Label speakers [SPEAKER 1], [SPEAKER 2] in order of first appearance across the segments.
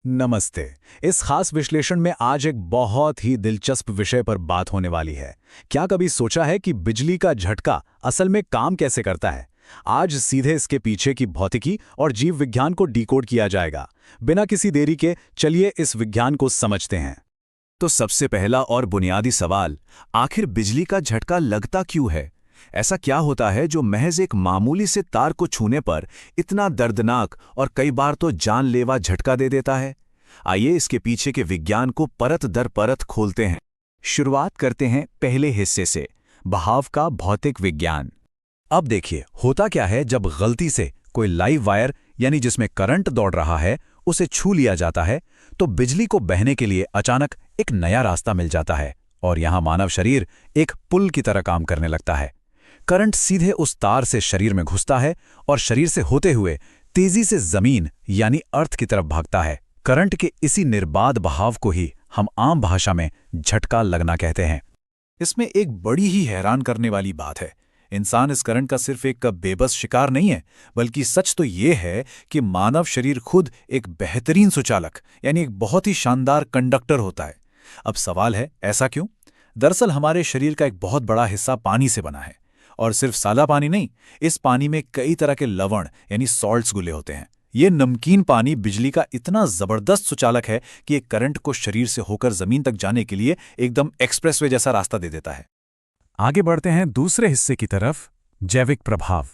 [SPEAKER 1] नमस्ते। इस खास विश्लेषण में आज एक बहुत ही दिलचस्प विषय पर बात होने वाली है। क्या कभी सोचा है कि बिजली का झटका असल में काम कैसे करता है? आज सीधे इसके पीछे की भौतिकी और जीव विज्ञान को डिकोड किया जाएगा। बिना किसी देरी के चलिए इस विज्ञान को समझते हैं।
[SPEAKER 2] तो सबसे पहला और बुनियादी सवाल, आखिर बिजली का झटका लगता क्यों है? ऐसा क्या होता है जो महज एक मामूली से तार को छूने पर इतना दर्दनाक और कई बार तो जानलेवा झटका दे देता है? आइए इसके पीछे के विज्ञान को परत दर परत खोलते हैं। शुरुआत करते हैं पहले हिस्से से, बहाव का भौतिक विज्ञान। अब देखिए, होता क्या है जब गलती से कोई लाइव वायर यानी जिसमें करंट दौड़ रहा है उसे छू लिया जाता है तो बिजली को बहने के लिए अचानक एक नया रास्ता मिल जाता है और यहां मानव शरीर एक पुल की तरह काम करने लगता है। करंट सीधे उस तार से शरीर में घुसता है और शरीर से होते हुए तेजी से जमीन यानी अर्थ की तरफ भागता है। करंट के इसी निर्बाध बहाव को ही हम आम भाषा में झटका लगना कहते हैं।
[SPEAKER 1] इसमें एक बड़ी ही हैरान करने वाली बात है, इंसान इस करंट का सिर्फ एक बेबस शिकार नहीं है, बल्कि सच तो ये है कि मानव शरीर खुद एक बेहतरीन सुचालक यानी एक बहुत ही शानदार कंडक्टर होता है। अब सवाल है, ऐसा क्यों? दरअसल हमारे शरीर का एक बहुत बड़ा हिस्सा पानी से बना है, और सिर्फ सादा पानी नहीं, इस पानी में कई तरह के लवण यानी सॉल्ट्स घुले होते हैं। ये नमकीन पानी बिजली का इतना जबरदस्त सुचालक है कि एक करंट को शरीर से होकर जमीन तक जाने के लिए एकदम एक्सप्रेसवे जैसा रास्ता दे देता है।
[SPEAKER 2] आगे बढ़ते हैं दूसरे हिस्से की तरफ, जैविक प्रभाव।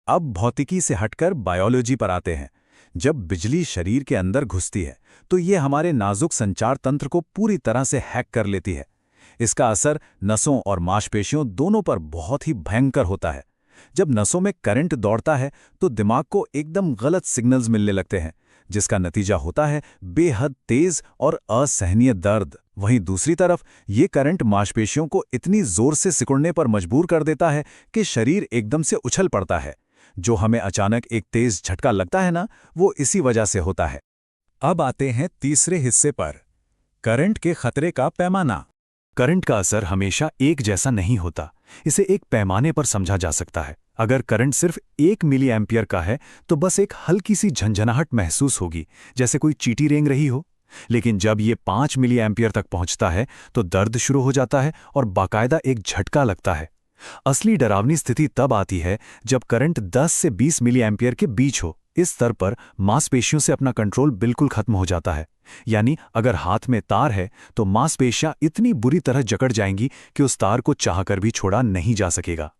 [SPEAKER 1] अब भौतिकी से हटकर बायोलॉजी पर आते हैं। जब बिजली शरीर के अंदर घुसती है तो ये हमारे नाजुक संचार तंत्र को पूरी तरह से हैक कर लेती है। इसका असर नसों और मांसपेशियों दोनों पर बहुत ही भयंकर होता है। जब नसों में करंट दौड़ता है तो दिमाग को एकदम गलत सिग्नल्स मिलने लगते हैं, जिसका नतीजा होता है बेहद तेज और असहनीय दर्द। वहीं दूसरी तरफ ये करंट मांसपेशियों को इतनी जोर से सिकुड़ने पर मजबूर कर देता है कि शरीर एकदम से उछल पड़ता है। जो हमें अचानक एक तेज झटका लगता है ना, वो इसी वजह से होता है।
[SPEAKER 2] अब आते हैं तीसरे हिस्से पर, करंट के खतरे का पैमाना। करंट का असर हमेशा एक जैसा नहीं होता, इसे एक पैमाने पर समझा जा सकता है। अगर करंट सिर्फ 1 मिली एम्पियर का है तो बस एक हल्की सी झंझनाहट महसूस होगी, जैसे कोई चींटी रेंग रही हो। लेकिन जब ये 5 मिली एम्पियर तक पहुंचता है तो दर्द शुरू हो जाता है और बाकायदा एक झटका लगता है। असली डरावनी स्थिति तब आती है जब करंट 10 से 20 मिली एम्पियर के बीच हो। इस स्तर पर मांसपेशियों से अपना कंट्रोल बिल्कुल खत्म हो जाता है। यानी अगर हाथ में तार है तो मांसपेशियां इतनी बुरी तरह जकड़ जाएंगी कि उस तार को चाहकर भी छोड़ा नहीं जा सकेगा।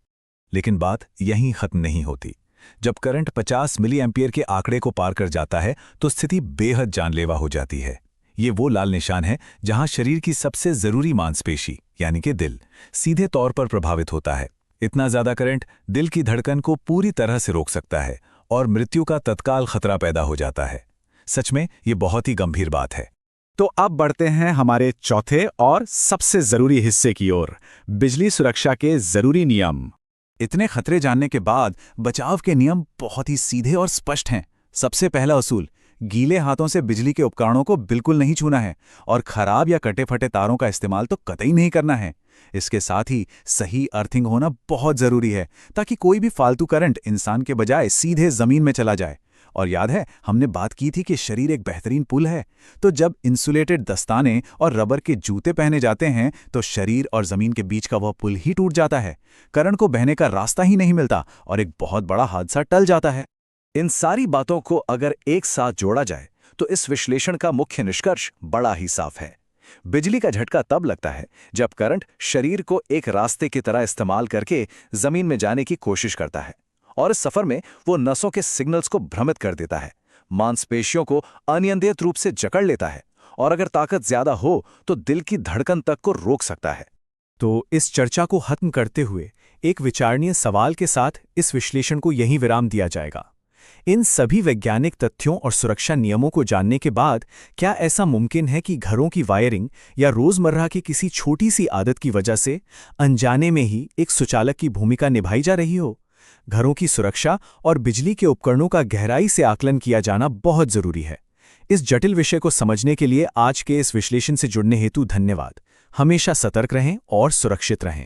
[SPEAKER 1] लेकिन बात यहीं खत्म नहीं होती। जब करंट 50 मिली एम्पियर के आंकड़े को पार कर जाता है तो स्थिति बेहद जानलेवा हो जाती है। ये वो लाल निशान है जहां शरीर की सबसे जरूरी मांसपेशी यानी कि दिल सीधे तौर पर प्रभावित होता है। इतना ज्यादा करंट दिल की धड़कन को पूरी तरह से रोक सकता है और मृत्यु का तत्काल खतरा पैदा हो जाता है। सच में ये बहुत ही गंभीर बात है।
[SPEAKER 2] तो अब बढ़ते हैं हमारे चौथे और सबसे जरूरी हिस्से की ओर, बिजली सुरक्षा के जरूरी नियम।
[SPEAKER 1] इतने खतरे जानने के बाद बचाव के नियम बहुत ही सीधे और स्पष्ट हैं। सबसे पहला असूल, गीले हाथों से बिजली के उपकरणों को बिल्कुल नहीं छूना है और खराब या कटे फटे तारों का इस्तेमाल तो कतई नहीं करना है। इसके साथ ही सही अर्थिंग होना बहुत जरूरी है ताकि कोई भी फालतू करंट इंसान के बजाय सीधे जमीन में चला जाए। और याद है, हमने बात की थी कि शरीर एक बेहतरीन पुल है, तो जब इंसुलेटेड दस्ताने और रबर के जूते पहने जाते हैं तो शरीर और जमीन के बीच का वह पुल ही टूट जाता है। करंट को बहने का रास्ता ही नहीं मिलता और एक बहुत बड़ा हादसा टल जाता है। इन सारी बातों को अगर एक साथ जोड़ा जाए तो इस विश्लेषण का मुख्य निष्कर्ष बड़ा ही साफ है। बिजली का झटका तब लगता है जब करंट शरीर को एक रास्ते की तरह इस्तेमाल करके जमीन में जाने की कोशिश करता है और इस सफर में वो नसों के सिग्नल्स को भ्रमित कर देता है, मांसपेशियों को अनियंत्रित रूप से जकड़ लेता है और अगर ताकत ज्यादा हो तो दिल की धड़कन तक को रोक सकता है।
[SPEAKER 2] तो इस चर्चा को खत्म करते हुए एक विचारणीय सवाल के साथ इस विश्लेषण को यहीं विराम दिया जाएगा। इन सभी वैज्ञानिक तथ्यों और सुरक्षा नियमों को जानने के बाद क्या ऐसा मुमकिन है कि घरों की वायरिंग या रोजमर्रा की किसी छोटी सी आदत की वजह से अनजाने में ही एक सुचालक की भूमिका निभाई जा रही हो? घरों की सुरक्षा और बिजली के उपकरणों का गहराई से आकलन किया जाना बहुत जरूरी है। इस जटिल विषय को समझने के लिए आज के इस विश्लेषण से जुड़ने हेतु धन्यवाद। हमेशा सतर्क रहें और सुरक्षित रहें।